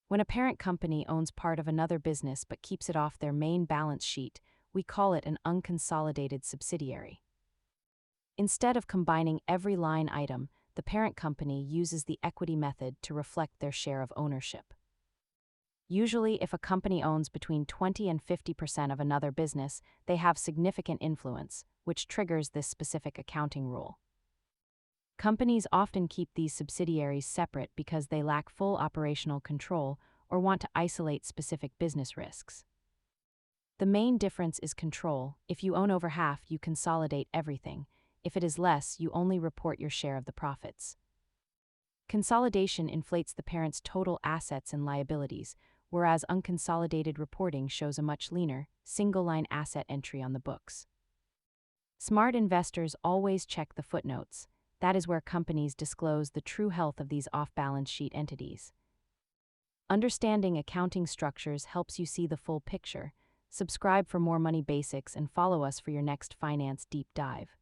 When a parent company owns part of another business but keeps it off their main balance sheet, we call it an unconsolidated subsidiary. Instead of combining every line item, the parent company uses the equity method to reflect their share of ownership. Usually, if a company owns between 20 and 50% of another business, they have significant influence, which triggers this specific accounting rule. Companies often keep these subsidiaries separate because they lack full operational control or want to isolate specific business risks. The main difference is control. If you own over half, you consolidate everything. If it is less, you only report your share of the profits. Consolidation inflates the parent's total assets and liabilities, whereas unconsolidated reporting shows a much leaner, single-line asset entry on the books. Smart investors always check the footnotes. That is where companies disclose the true health of these off-balance sheet entities. Understanding accounting structures helps you see the full picture. Subscribe for more money basics and follow us for your next finance deep dive.